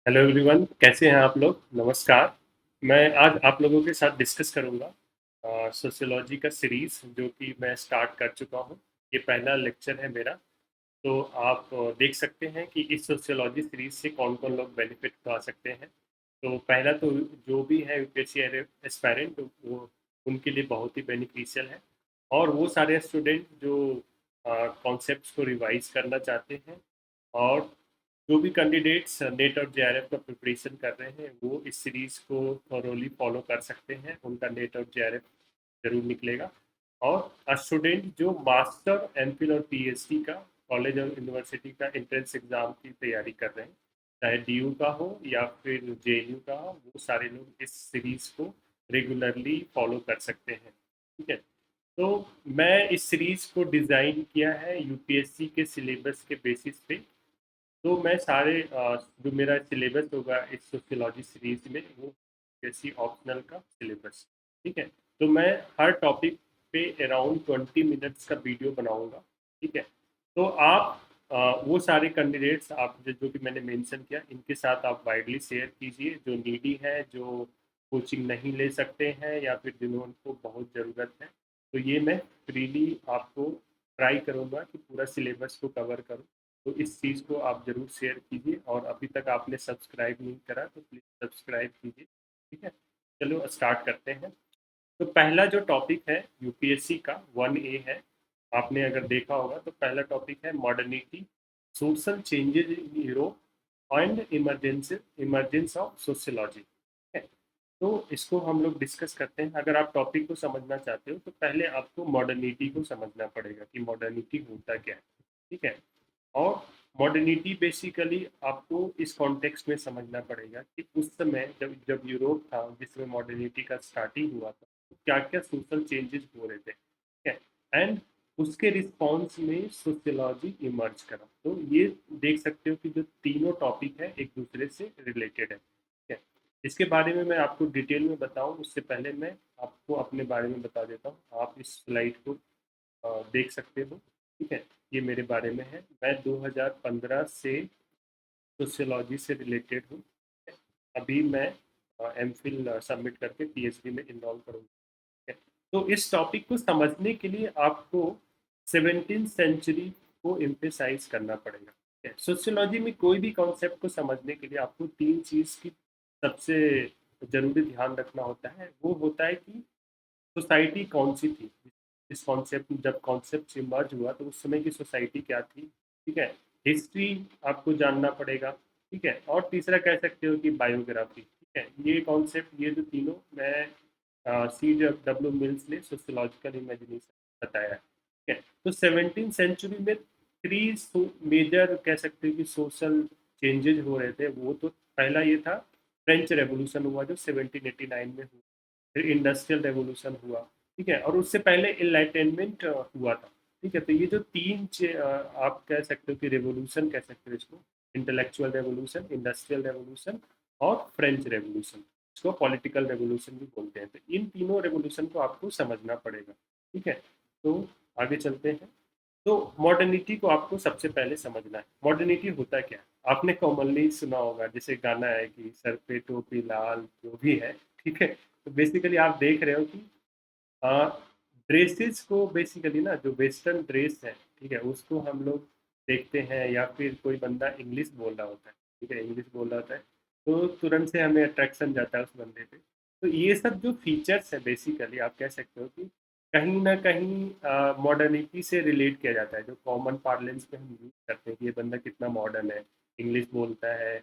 Hello everyone, कैसे हैं आप लोग? नमस्कार। मैं आज आप लोगों के साथ डिस्कस करूंगा सोशियोलॉजी का सीरीज़ जो कि मैं स्टार्ट कर चुका हूं। ये पहला लेक्चर है मेरा। तो आप देख सकते हैं कि इस सोशियोलॉजी सीरीज़ से कौन-कौन लोग बेनिफिट उठा सकते हैं। तो पहला तो जो भी है यूपीएससी एस्पायरेंट वो उनके लिए बहुत ही बेनिफिशियल है। और वो सारे स्टूडेंट जो कॉन्सेप्ट्स को रिवाइज़ करना चाहते हैं और जो भी कैंडिडेट्स नेट और जेआरएफ का प्रिपरेशन कर रहे हैं वो इस सीरीज को थॉरोली फॉलो कर सकते हैं। उनका नेट और जेआरएफ जरूर निकलेगा। और स्टूडेंट जो मास्टर एमफिल और पीएचडी का कॉलेज और यूनिवर्सिटी का एंट्रेंस एग्जाम की तैयारी कर रहे हैं, चाहे डीयू का हो या फिर जेएनयू का हो, वो सारे लोग इस सीरीज को रेगुलरली फॉलो कर सकते हैं। ठीक है। तो मैं इस सीरीज को डिज़ाइन किया है यूपीएससी के सिलेबस के बेसिस पे। तो मैं सारे जो मेरा सिलेबस होगा इस सोशियोलॉजी सीरीज में वो जैसी ऑप्शनल का सिलेबस। ठीक है। तो मैं हर टॉपिक पे अराउंड 20 मिनट्स का वीडियो बनाऊंगा। ठीक है। तो आप वो सारे कैंडिडेट्स आप जो कि मैंने मेंशन किया इनके साथ आप वाइडली शेयर कीजिए, जो नीडी है, जो कोचिंग नहीं ले सकते हैं या फिर जिनको बहुत ज़रूरत है। तो ये मैं फ्रीली आपको ट्राई करूँगा कि पूरा सिलेबस को कवर करूँ। तो इस चीज़ को आप ज़रूर शेयर कीजिए और अभी तक आपने सब्सक्राइब नहीं करा तो प्लीज़ सब्सक्राइब कीजिए। ठीक है। चलो स्टार्ट करते हैं। तो पहला जो टॉपिक है यूपीएससी का 1A है। आपने अगर देखा होगा तो पहला टॉपिक है modernity, social changes in Europe and emergence of sociology. ठीक है। तो इसको हम लोग डिस्कस करते हैं। अगर आप टॉपिक को समझना चाहते हो तो पहले आपको मॉडर्निटी को समझना पड़ेगा कि मॉडर्निटी होता क्या है। ठीक है। और मॉडर्निटी बेसिकली आपको इस कॉन्टेक्स्ट में समझना पड़ेगा कि उस समय जब जब यूरोप था जिसमें मॉडर्निटी का स्टार्टिंग हुआ था तो क्या क्या सोशल चेंजेस हो रहे थे। ठीक है। एंड उसके रिस्पॉन्स में सोशियोलॉजी इमर्ज करा। तो ये देख सकते हो कि जो तीनों टॉपिक है एक दूसरे से रिलेटेड है। ठीक है। इसके बारे में मैं आपको डिटेल में बताऊं उससे पहले मैं आपको अपने बारे में बता देता हूँ। आप इस स्लाइड को देख सकते हो। ठीक है। ये मेरे बारे में है। मैं 2015 से सोशियोलॉजी से रिलेटेड हूँ। अभी मैं एम फिल सबमिट करके पीएचडी में इनरोल करूँगा। तो इस टॉपिक को समझने के लिए आपको 17th सेंचुरी को एम्फेसाइज करना पड़ेगा। सोशियोलॉजी में कोई भी कॉन्सेप्ट को समझने के लिए आपको तीन चीज़ की सबसे जरूरी ध्यान रखना होता है। वो होता है कि सोसाइटी कौन सी थी, इस कॉन्सेप्ट जब कॉन्सेप्ट इमर्ज हुआ तो उस समय की सोसाइटी क्या थी। ठीक है। हिस्ट्री आपको जानना पड़ेगा। ठीक है। और तीसरा कह सकते हो कि बायोग्राफी। ठीक है। ये कॉन्सेप्ट ये जो तीनों मैं सी डब्ल्यू मिल्स ने सोशियोलॉजिकल इमेजिनेशन बताया है। ठीक है। तो 17th सेंचुरी में थ्री मेजर कह सकते हो कि सोशल चेंजेस हो रहे थे। वो तो पहला ये था, फ्रेंच रेवोल्यूशन हुआ जो 1789 में हुआ। फिर इंडस्ट्रियल रेवोल्यूशन हुआ। ठीक है। और उससे पहले इनलाइटेनमेंट हुआ था। ठीक है। तो ये जो आप कह सकते हो कि रेवोल्यूशन कह सकते हो इसको, इंटेलेक्चुअल रेवोल्यूशन, इंडस्ट्रियल रेवोल्यूशन और फ्रेंच रेवोल्यूशन, इसको पॉलिटिकल रेवोल्यूशन भी बोलते हैं। तो इन तीनों रेवोल्यूशन को आपको समझना पड़ेगा। ठीक है। तो आगे चलते हैं। तो मॉडर्निटी को आपको सबसे पहले समझना है। मॉडर्निटी होता क्या है आपने कॉमनली सुना होगा, जैसे गाना है कि सर पे टोपी लाल जो भी है। ठीक है। तो बेसिकली आप देख रहे हो कि ड्रेसेस को बेसिकली ना जो वेस्टर्न ड्रेस है, ठीक है, उसको हम लोग देखते हैं या फिर कोई बंदा इंग्लिश बोल रहा होता है। ठीक है। इंग्लिश बोल रहा होता है तो तुरंत से हमें अट्रैक्शन जाता है उस बंदे पे। तो ये सब जो फीचर्स है बेसिकली आप कह सकते हो कि कहीं ना कहीं मॉडर्निटी से रिलेट किया जाता है। जो कॉमन पार्लेंस में हम यूज करते हैं कि ये बंदा कितना मॉडर्न है, इंग्लिश बोलता है,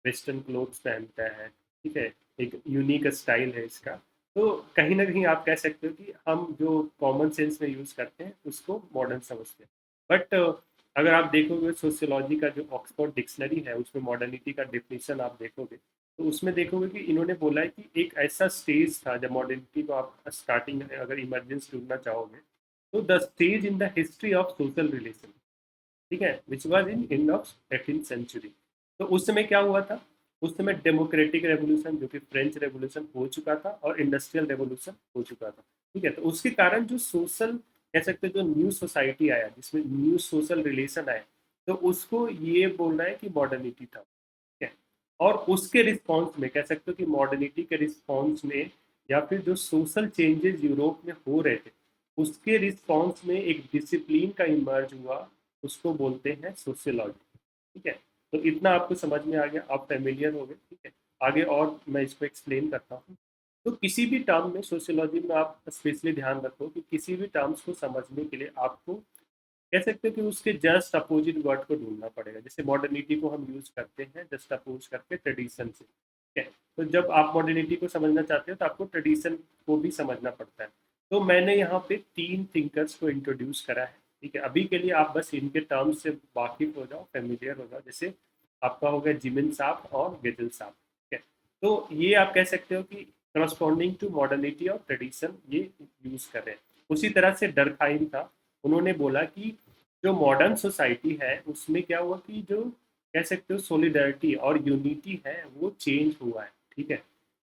वेस्टर्न क्लोथ्स पहनता है। ठीक है। एक यूनिक स्टाइल है इसका। तो कहीं ना कहीं आप कह सकते हो कि हम जो कॉमन सेंस में यूज करते हैं उसको मॉडर्न समझते हैं। बट अगर आप देखोगे सोशियोलॉजी का जो ऑक्सफोर्ड डिक्शनरी है उसमें मॉडर्निटी का डेफिनेशन आप देखोगे तो उसमें देखोगे कि इन्होंने बोला है कि एक ऐसा स्टेज था जब मॉडर्निटी को आप स्टार्टिंग अगर इमरजेंस ढूंढना चाहोगे तो the stage in the history of social relation. ठीक है। Which was in end of 18th century. तो उस समय क्या हुआ था, उस समय डेमोक्रेटिक रेवोल्यूशन जो कि फ्रेंच रेवोल्यूशन हो चुका था और इंडस्ट्रियल रेवोल्यूशन हो चुका था। ठीक है। तो उसके कारण जो सोशल कह सकते हैं जो न्यू सोसाइटी आया जिसमें न्यू सोशल रिलेशन आया तो उसको ये बोल रहा है कि मॉडर्निटी था। ठीक है। और उसके रिस्पॉन्स में कह सकते हो कि मॉडर्निटी के रिस्पॉन्स में या फिर जो सोशल चेंजेस यूरोप में हो रहे थे उसके रिस्पॉन्स में एक डिसिप्लिन का इमर्ज हुआ, उसको बोलते हैं सोशियोलॉजी। ठीक है, तो इतना आपको समझ में आ गया, आप फेमिलियर हो गए। ठीक है, आगे और मैं इसको एक्सप्लेन करता हूँ। तो किसी भी टर्म में सोशियोलॉजी में आप स्पेशली ध्यान रखो कि किसी भी टर्म्स को समझने के लिए आपको कह सकते हैं कि उसके जस्ट अपोजिट वर्ड को ढूंढना पड़ेगा। जैसे मॉडर्निटी को हम यूज करते हैं जस्ट अपोज करके ट्रेडिशन से। ठीक है, तो जब आप मॉडर्निटी को समझना चाहते हो तो आपको ट्रेडिशन को भी समझना पड़ता है। तो मैंने यहाँ पे 3 थिंकर्स को इंट्रोड्यूस करा है। ठीक है, अभी के लिए आप बस इनके टर्म्स से वाकिफ हो जाओ, फेमिलियर हो जाओ। जैसे आपका हो गया जिमिन साहब और गेजल साहब। ठीक है, तो ये आप कह सकते हो कि करस्पॉन्डिंग टू मॉडर्निटी और ट्रेडिशन ये यूज कर रहे हैं। उसी तरह से डरखाइम था, उन्होंने बोला कि जो मॉडर्न सोसाइटी है उसमें क्या हुआ कि जो कह सकते हो सोलिडरिटी और यूनिटी है वो चेंज हुआ है। ठीक है,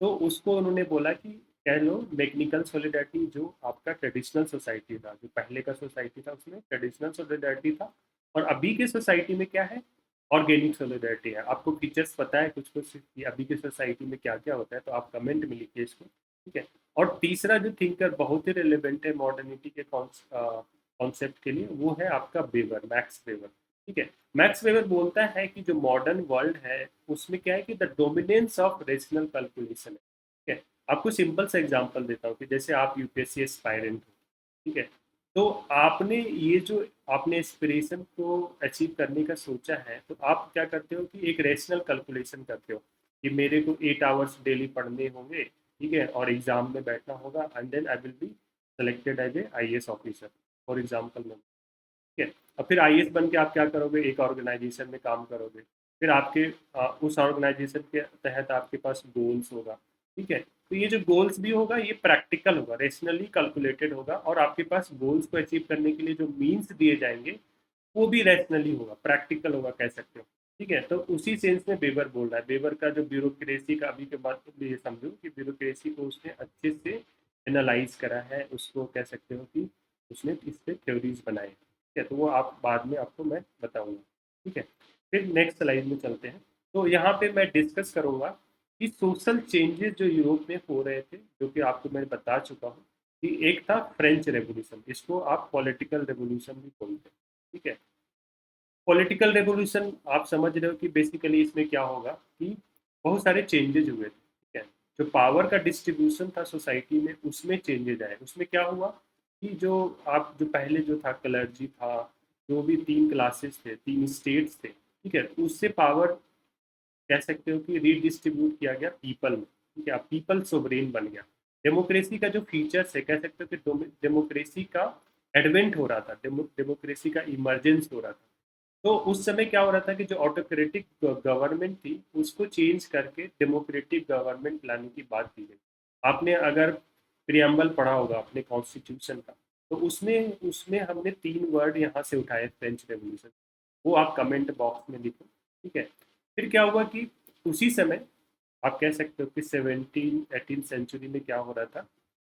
तो उसको उन्होंने बोला कि कह लो मैकेनिकल सोलिडरिटी, जो आपका ट्रेडिशनल सोसाइटी था, जो पहले का सोसाइटी था उसमें ट्रेडिशनल सोलिडरिटी था, और अभी के सोसाइटी में क्या है, ऑर्गेनिक सोलिडरिटी है। आपको फीचर्स पता है कुछ कुछ कि अभी के सोसाइटी में क्या क्या होता है, तो आप कमेंट में लिखिए इसको। ठीक है, और तीसरा जो थिंकर बहुत ही रिलेवेंट है मॉडर्निटी के कॉन्सेप्ट के लिए, वो है आपका वेबर, मैक्स वेबर। ठीक है, मैक्स वेबर बोलता है कि जो मॉडर्न वर्ल्ड है उसमें क्या है कि the dominance of rational calculation है। ठीक है, आपको सिंपल सा एग्जांपल देता हूँ कि जैसे आप यूपीएससी एस्पायरेंट हो। ठीक है, तो आपने ये जो आपने एस्पिरेशन को अचीव करने का सोचा है, तो आप क्या करते हो कि एक रेशनल कैलकुलेशन करते हो कि मेरे को 8 आवर्स डेली पढ़ने होंगे। ठीक है, और एग्जाम में बैठना होगा and then I will be selected as a IAS officer for example में। ठीक है, और फिर आईएएस बन के आप क्या करोगे, एक ऑर्गेनाइजेशन में काम करोगे। फिर आपके उस ऑर्गेनाइजेशन के तहत आपके पास गोल्स होगा। ठीक है, तो ये जो गोल्स भी होगा ये प्रैक्टिकल होगा, रेशनली कैलकुलेटेड होगा, और आपके पास गोल्स को अचीव करने के लिए जो मीन्स दिए जाएंगे वो भी रैशनली होगा, प्रैक्टिकल होगा कह सकते हो। ठीक है, तो उसी सेंस में बेबर बोल रहा है। बेबर का जो ब्यूरोक्रेसी का अभी के बाद ये समझो कि ब्यूरोक्रेसी को उसने अच्छे से एनालाइज करा है, उसको कह सकते हो कि उसने इस पे थ्योरीज बनाए। ठीक है, तो वो आप बाद में आपको मैं बताऊंगा। ठीक है, फिर नेक्स्ट स्लाइड में चलते हैं। तो यहाँ पे मैं डिस्कस करूंगा कि सोशल चेंजेस जो यूरोप में हो रहे थे, जो कि आपको मैं बता चुका हूँ कि एक था फ्रेंच रेवोल्यूशन, इसको आप पॉलिटिकल रेवोल्यूशन भी बोलते हैं। ठीक है, पॉलिटिकल रेवोल्यूशन आप समझ रहे हो कि बेसिकली इसमें क्या होगा कि बहुत सारे चेंजेस हुए थे। ठीक है, जो पावर का डिस्ट्रीब्यूशन था सोसाइटी में उसमें चेंजेस आए। उसमें क्या हुआ कि जो आप जो पहले जो था क्लर्जी था, जो भी 3 क्लासेस थे, 3 स्टेट्स थे। ठीक है, उससे पावर कह सकते हो कि रीडिस्ट्रीब्यूट किया गया पीपल में। ठीक है, अब पीपल सोवरेन बन गया। डेमोक्रेसी का जो फीचर्स है कह सकते हो कि डेमोक्रेसी का एडवेंट हो रहा था, डेमोक्रेसी का इमरजेंस हो रहा था। तो उस समय क्या हो रहा था कि जो ऑटोक्रेटिक गवर्नमेंट थी उसको चेंज करके डेमोक्रेटिक गवर्नमेंट लाने की बात की गई। आपने अगर प्रियम्बल पढ़ा होगा अपने कॉन्स्टिट्यूशन का, तो उसमें उसमें हमने 3 वर्ड यहाँ से उठाए, फ्रेंच रेवोल्यूशन। वो आप कमेंट बॉक्स में लिखो। ठीक है, फिर क्या हुआ कि उसी समय आप कह सकते हो कि 17 18 सेंचुरी में क्या हो रहा था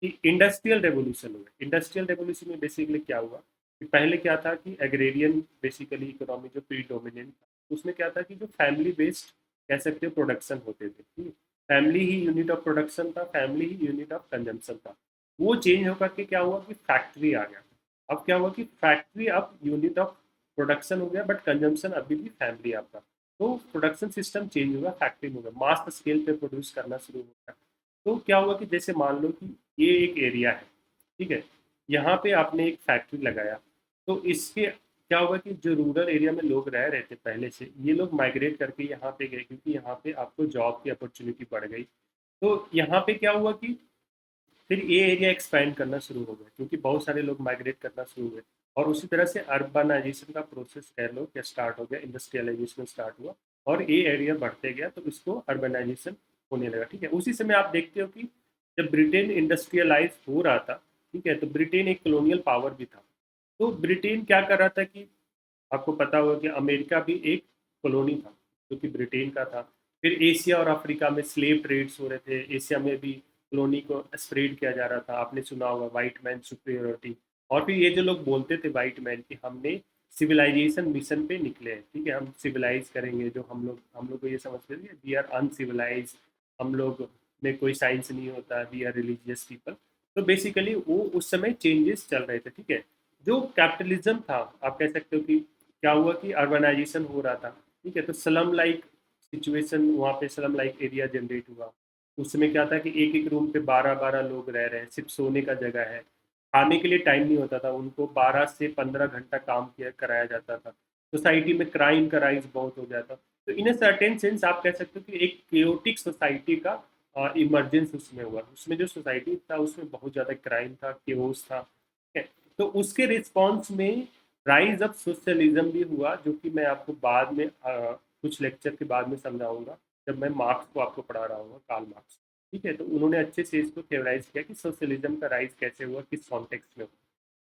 कि इंडस्ट्रियल रेवोल्यूशन हुआ। इंडस्ट्रियल रेवोल्यूशन में बेसिकली क्या हुआ कि पहले क्या था कि एग्रेरियन बेसिकली इकोनॉमी जो प्रीडोमिनेंट था, उसमें क्या था कि जो फैमिली बेस्ड कह सकते हो प्रोडक्शन होते थे। फैमिली ही यूनिट ऑफ प्रोडक्शन था, फैमिली ही यूनिट ऑफ कंजम्पशन था। वो चेंज होकर के क्या हुआ कि फैक्ट्री आ गया। अब क्या हुआ कि फैक्ट्री अब यूनिट ऑफ प्रोडक्शन हो गया, बट कंजम्पशन अभी भी फैमिली आपका। तो प्रोडक्शन सिस्टम चेंज हुआ, फैक्ट्री में हुआ, मास स्केल पे प्रोड्यूस करना शुरू हो गया। तो क्या हुआ कि जैसे मान लो कि ये एक एरिया है। ठीक है, यहाँ पे आपने एक फैक्ट्री लगाया, तो इसके क्या होगा कि जो रूरल एरिया में लोग रह रहे थे पहले से, ये लोग माइग्रेट करके यहाँ पे गए, क्योंकि यहाँ पे आपको जॉब की अपॉर्चुनिटी बढ़ गई। तो यहाँ पे क्या हुआ कि फिर ये एरिया एक्सपैंड करना शुरू हो गया, क्योंकि बहुत सारे लोग माइग्रेट करना शुरू हुए। और उसी तरह से अर्बनाइजेशन का प्रोसेस कह लो क्या स्टार्ट हो गया, इंडस्ट्रियलाइजेशन स्टार्ट हुआ, और ये एरिया बढ़ते गया, तो इसको अर्बनाइजेशन होने लगा। ठीक है, उसी समय आप देखते हो कि जब ब्रिटेन इंडस्ट्रियलाइज हो रहा था, ठीक है, तो ब्रिटेन एक कॉलोनियल पावर भी था। तो ब्रिटेन क्या कर रहा था कि आपको पता होगा कि अमेरिका भी एक कॉलोनी था जो कि ब्रिटेन का था। फिर एशिया और अफ्रीका में स्लेव ट्रेड्स हो रहे थे, एशिया में भी कॉलोनी को स्प्रेड किया जा रहा था। आपने सुना होगा वाइट मैन सुपीरियोरिटी। और फिर ये जो लोग बोलते थे वाइट मैन कि हमने सिविलाइजेशन मिशन पे निकले हैं, ठीक है। हम सिविलाइज करेंगे, जो हम लोग को ये समझते हैं वी आर अनसिविलाइज, हम लोग में कोई साइंस नहीं होता, वी आर रिलीजियस पीपल। तो बेसिकली वो उस समय चेंजेस चल रहे थे, ठीक है। जो कैपिटलिज्म था, आप कह सकते हो कि क्या हुआ कि अर्बनाइजेशन हो रहा था, ठीक है। तो स्लम लाइक सिचुएशन, वहाँ पे स्लम लाइक एरिया जनरेट हुआ। उसमें क्या था कि एक एक रूम पे 12-12 लोग रह रहे हैं, सिर्फ सोने का जगह है, खाने के लिए टाइम नहीं होता था उनको, 12 से 15 घंटा काम किया कराया जाता था। सोसाइटी में क्राइम का राइज बहुत हो जाता। तो इन अ सर्टेन सेंस आप कह सकते हो कि एक केओटिक सोसाइटी का इमरजेंस उसमें हुआ। उसमें जो सोसाइटी था उसमें बहुत ज़्यादा क्राइम था, केओस था, ठीक है। तो उसके रिस्पॉन्स में राइज ऑफ सोशलिज्म भी हुआ, जो कि मैं आपको बाद में कुछ लेक्चर के बाद में समझाऊंगा, जब मैं मार्क्स को आपको पढ़ा रहा हूँ, कार्ल मार्क्स, ठीक है। तो उन्होंने अच्छे से इसको थ्योराइज किया कि सोशलिज्म का राइज कैसे हुआ, किस कॉन्टेक्स्ट में हुआ,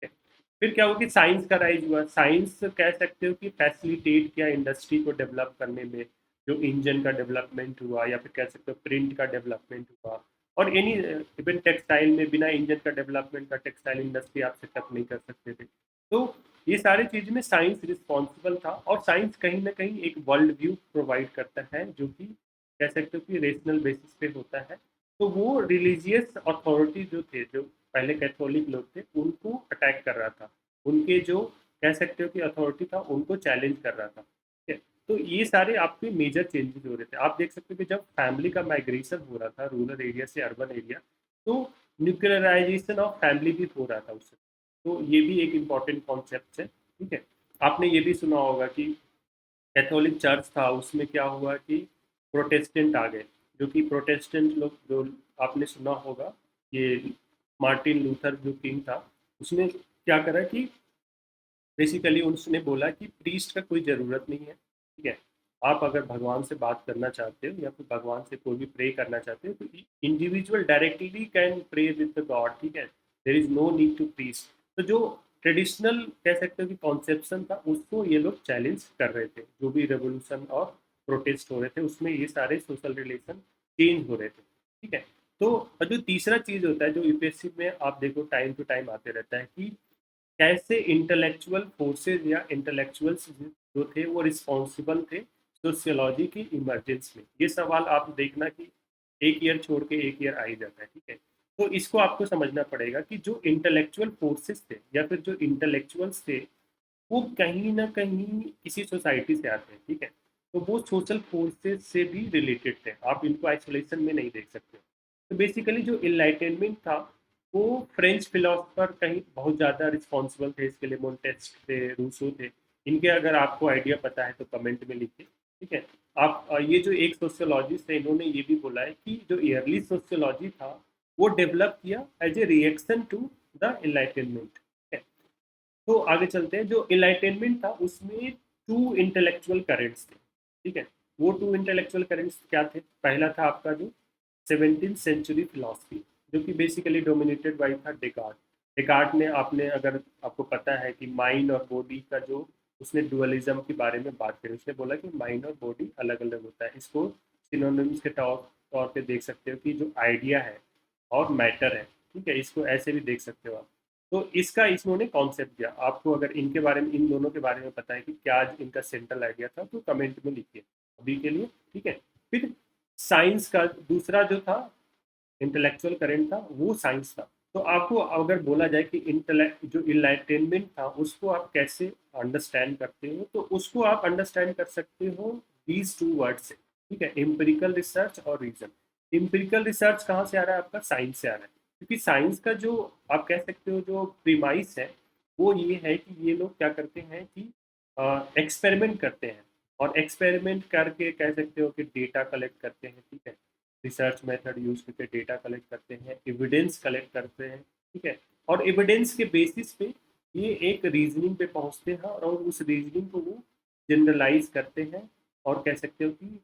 ठीक है। फिर क्या हुआ कि साइंस का राइज हुआ। साइंस कह सकते हो कि फैसिलिटेट किया इंडस्ट्री को डेवलप करने में, जो इंजन का डेवलपमेंट हुआ, या फिर कह सकते हो प्रिंट का डेवलपमेंट हुआ, और एनी इवन टेक्सटाइल में बिना इंजन का डेवलपमेंट का टेक्सटाइल इंडस्ट्री आप सेटअप नहीं कर सकते थे। तो ये सारी चीज़ में साइंस रिस्पॉन्सिबल था, और साइंस कहीं ना कहीं एक वर्ल्ड व्यू प्रोवाइड करता है, जो कि कह सकते हो कि रेशनल बेसिस पे होता है। तो वो रिलीजियस अथॉरिटी जो थे, जो पहले कैथोलिक लोग थे, उनको अटैक कर रहा था, उनके जो कह सकते हो कि अथॉरिटी था उनको चैलेंज कर रहा था, ठीक है। तो ये सारे आपके मेजर चेंजेस हो रहे थे। आप देख सकते हो कि जब फैमिली का माइग्रेशन हो रहा था रूरल एरिया से अर्बन एरिया, तो न्यूक्लियराइजेशन ऑफ फैमिली भी हो रहा था उससे। तो ये भी एक इम्पॉर्टेंट कॉन्सेप्ट है, ठीक है। आपने ये भी सुना होगा कि कैथोलिक चर्च था, उसमें क्या हुआ कि प्रोटेस्टेंट आ गए, जो कि प्रोटेस्टेंट लोग, जो आपने सुना होगा, ये मार्टिन लूथर जो किंग था, उसने क्या करा कि बेसिकली उसने बोला कि प्रीस्ट का कोई ज़रूरत नहीं है, ठीक है। आप अगर भगवान से बात करना चाहते हो, या फिर भगवान से कोई भी प्रे करना चाहते हो, तो individual directly can pray with the god, ठीक है। There is no need to priest. तो जो ट्रेडिशनल कह सकते हो कि कॉन्सेप्शन था, उसको ये लोग चैलेंज कर रहे थे। जो भी रेवोल्यूशन और प्रोटेस्ट हो रहे थे, उसमें ये सारे सोशल रिलेशन चेंज हो रहे थे, ठीक है। तो जो तीसरा चीज़ होता है, जो यूपीएससी में आप देखो टाइम टू टाइम आते रहता है, कि कैसे इंटेलेक्चुअल फोर्सेस या इंटेलेक्चुअल्स जो थे वो रिस्पॉन्सिबल थे सोशियोलॉजी की इमरजेंस में। ये सवाल आप देखना कि एक ईयर छोड़ के एक ईयर आ ही जाता है, ठीक है। तो इसको आपको समझना पड़ेगा कि जो इंटेलेक्चुअल फोर्सेस थे, या फिर जो इंटेलेक्चुअल्स थे, वो कहीं ना कहीं किसी सोसाइटी से आते हैं, ठीक है। तो वो सोशल फोर्सेस से भी रिलेटेड थे, आप इनको आइसोलेशन में नहीं देख सकते। तो बेसिकली जो इनलाइटेनमेंट था, वो फ्रेंच फिलोसफर कहीं बहुत ज़्यादा रिस्पॉन्सिबल थे इसके लिए। मोन्टेस्क थे, रूसो थे। इनके अगर आपको आइडिया पता है तो कमेंट में लिखिए, ठीक है। आप ये जो एक सोशियोलॉजिस्ट है, इन्होंने ये भी बोला है कि जो अर्ली सोशियोलॉजी था, वो डेवलप किया as a reaction to the enlightenment. तो आगे चलते हैं। जो इनलाइटेनमेंट था उसमें टू इंटेलेक्चुअल करेंट्स थे, ठीक है। वो टू इंटेलेक्चुअल करेंट्स क्या थे? पहला था आपका जो 17th सेंचुरी फिलोसफी, जो कि बेसिकली डोमिनेटेड बाई था डेकार्ट। डेकार्ट ने, आपने अगर आपको पता है कि माइंड और बॉडी का जो उसने डुअलिज्म के बारे में बात करी, उसने बोला कि माइंड और बॉडी अलग अलग होता है। इसको सिनोनिम्स के तौर पे देख सकते हो कि जो आइडिया है और मैटर है, ठीक है, इसको ऐसे भी देख सकते हो आप। तो इसका इन्होंने कॉन्सेप्ट दिया। आपको अगर इनके बारे में, इन दोनों के बारे में पता है कि क्या इनका सेंट्रल आइडिया था, तो कमेंट में लिखिए अभी के लिए, ठीक है। फिर साइंस का दूसरा जो था इंटेलेक्चुअल करेंट था, वो साइंस था। तो आपको अगर बोला जाए कि इंटेलेक्ट जो इनलाइटेनमेंट था उसको आप कैसे अंडरस्टैंड करते हो, तो उसको आप अंडरस्टैंड कर सकते हो दीज टू वर्ड से, ठीक है, एम्पिरिकल रिसर्च और रीजन। एम्पिरिकल रिसर्च कहाँ से आ रहा है? आपका साइंस से आ रहा है, क्योंकि साइंस का जो आप कह सकते हो जो प्रीमाइस है, वो ये है कि ये लोग क्या करते हैं कि एक्सपेरिमेंट करते हैं, और एक्सपेरिमेंट करके कह सकते हो कि डेटा कलेक्ट करते हैं, ठीक है। रिसर्च मेथड यूज करके डेटा कलेक्ट करते हैं, एविडेंस कलेक्ट करते हैं, ठीक है। और एविडेंस के बेसिस पे ये एक रीजनिंग पे पहुंचते हैं, और उस रीजनिंग को वो जनरलाइज करते हैं, और कह सकते हो कि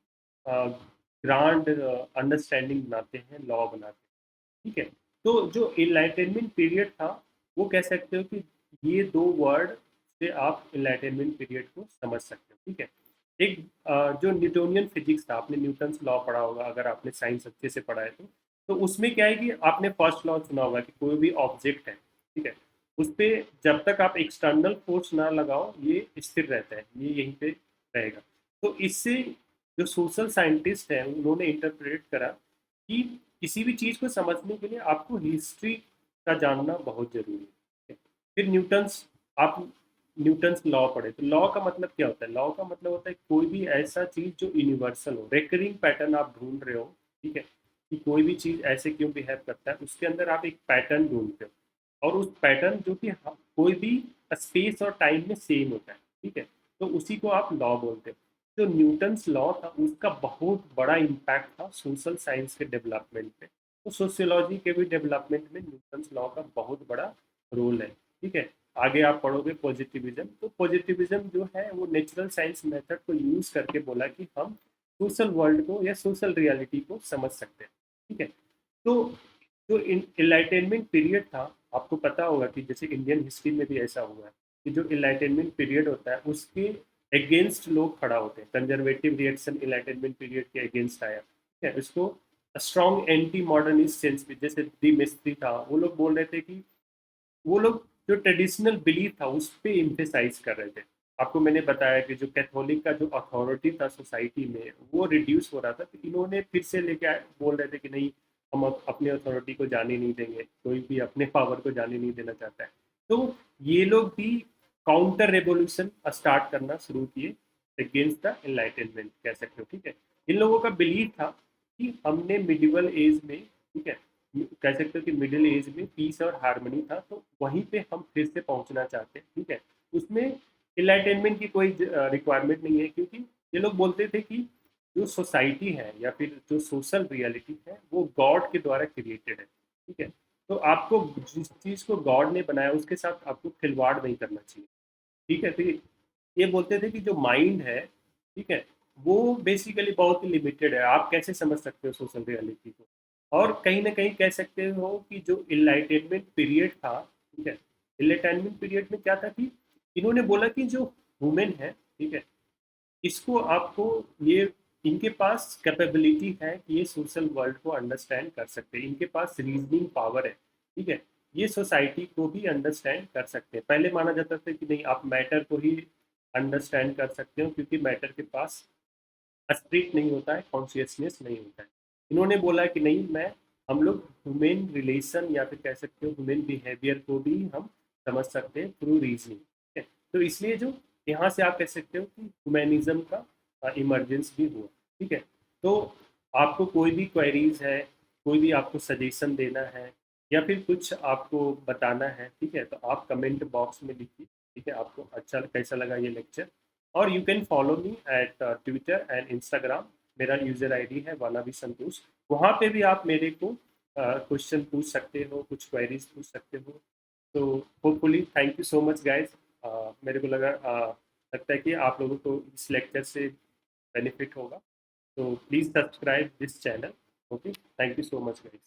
ग्रांड अंडरस्टैंडिंग बनाते हैं, लॉ बनाते हैं, ठीक है। तो जो इनलाइटेनमेंट पीरियड था, वो कह सकते हो कि ये दो वर्ड से आप इनलाइटेनमेंट पीरियड को समझ सकते हो, ठीक है। एक जो न्यूटोनियन फिजिक्स था, आपने न्यूटन्स लॉ पढ़ा होगा अगर आपने साइंस अच्छे से पढ़ा है तो उसमें क्या है कि आपने फर्स्ट लॉ सुना होगा कि कोई भी ऑब्जेक्ट है, ठीक है, उस पे जब तक आप एक्सटर्नल फोर्स ना लगाओ ये स्थिर रहता है, ये यहीं पे रहेगा। तो इससे जो सोशल साइंटिस्ट हैं उन्होंने इंटरप्रेट करा कि किसी भी चीज़ को समझने के लिए आपको हिस्ट्री का जानना बहुत जरूरी है। फिर आप न्यूटन्स लॉ पढ़े, तो लॉ का मतलब क्या होता है? लॉ का मतलब होता है कोई भी ऐसा चीज़ जो यूनिवर्सल हो, रेकरिंग पैटर्न आप ढूंढ रहे हो, ठीक है, कि कोई भी चीज़ ऐसे क्यों बिहेव करता है, उसके अंदर आप एक पैटर्न ढूंढते हो, और उस पैटर्न जो कि कोई भी स्पेस और टाइम में सेम होता है, ठीक है, तो उसी को आप लॉ बोलते हो। जो न्यूटन्स लॉ था उसका बहुत बड़ा इम्पैक्ट था सोशल साइंस के डेवलपमेंट पे। तो सोशियोलॉजी के भी डेवलपमेंट में न्यूटन्स लॉ का बहुत बड़ा रोल है, ठीक है। आगे आप पढ़ोगे पॉजिटिविज्म, तो पॉजिटिविज्म जो है वो नेचुरल साइंस मेथड को यूज करके बोला कि हम सोशल वर्ल्ड को या सोशल रियलिटी को समझ सकते हैं, ठीक है। तो जो इनलाइटेनमेंट पीरियड था, आपको पता होगा कि जैसे इंडियन हिस्ट्री में भी ऐसा हुआ है कि जो इनलाइटेनमेंट पीरियड होता है उसके अगेंस्ट लोग खड़ा होते हैं। कंजर्वेटिव रिएक्शन इनलाइटेनमेंट पीरियड के अगेंस्ट आया, ठीक है। इसको स्ट्रॉन्ग एंटी मॉडर्निस्ट सेंस में, जैसे डी मिस्त्री था, वो लोग बोल रहे थे कि वो लोग जो ट्रेडिशनल बिलीफ था उस पे इम्फेसाइज कर रहे थे। आपको मैंने बताया कि जो कैथोलिक का जो अथॉरिटी था सोसाइटी में वो रिड्यूस हो रहा था, तो इन्होंने फिर से लेके बोल रहे थे कि नहीं, हम अपने अथॉरिटी को जाने नहीं देंगे, कोई भी अपने पावर को जाने नहीं देना चाहता है। तो ये लोग भी काउंटर रेवोल्यूशन स्टार्ट करना शुरू किए अगेंस्ट द एनलाइटेनमेंट, कह सकते हो, ठीक है। इन लोगों का बिलीफ था कि हमने मिडिवल एज में, ठीक है, कह सकते हो कि मिडिल एज में पीस और हारमोनी था, तो वहीं पे हम फिर से पहुंचना चाहते हैं, ठीक है। उसमें एंटरटेनमेंट की कोई रिक्वायरमेंट नहीं है, क्योंकि ये लोग बोलते थे कि जो सोसाइटी है या फिर जो सोशल रियलिटी है वो गॉड के द्वारा क्रिएटेड है, ठीक है। तो आपको जिस चीज़ को गॉड ने बनाया उसके साथ आपको खिलवाड़ नहीं करना चाहिए, ठीक है। तो ये बोलते थे कि जो माइंड है, ठीक है, वो बेसिकली बहुत ही लिमिटेड है, आप कैसे समझ सकते हो सोशल रियलिटी को। और कहीं ना कहीं कह सकते हो कि जो इनलाइटेनमेंट पीरियड था, ठीक है, इनलाइटेनमेंट पीरियड में क्या था कि इन्होंने बोला कि जो वुमेन है, ठीक है, इसको आपको ये, इनके पास कैपेबिलिटी है कि ये सोशल वर्ल्ड को अंडरस्टैंड कर सकते हैं, इनके पास रीजनिंग पावर है, ठीक है, ये सोसाइटी को भी अंडरस्टैंड कर सकते हैं। पहले माना जाता था कि नहीं, आप मैटर को ही अंडरस्टैंड कर सकते हो क्योंकि मैटर के पास स्पिरिट नहीं होता है, कॉन्शियसनेस नहीं होता है। इन्होंने बोला कि नहीं, मैं हम लोग ह्यूमन रिलेशन या फिर कह सकते हो ह्यूमन बिहेवियर को भी हम समझ सकते हैं थ्रू रीजनिंग, ठीक है। तो इसलिए जो यहाँ से आप कह सकते हो कि ह्यूमैनिज्म का इमरजेंस भी हुआ, ठीक है। तो आपको कोई भी क्वेरीज है, कोई भी आपको सजेशन देना है या फिर कुछ आपको बताना है, ठीक है, तो आप कमेंट बॉक्स में लिखिए, ठीक है। आपको अच्छा कैसा लगा ये लेक्चर, और you can follow me at Twitter and Instagram. मेरा यूजर आईडी है वाना भी संतोष। वहाँ पे भी आप मेरे को क्वेश्चन पूछ सकते हो, कुछ क्वेरीज पूछ सकते हो। तो hopefully, thank you so much guys. मेरे को लगता है कि आप लोगों को इस लेक्चर से बेनिफिट होगा। तो please subscribe this channel. Okay, thank you so much guys.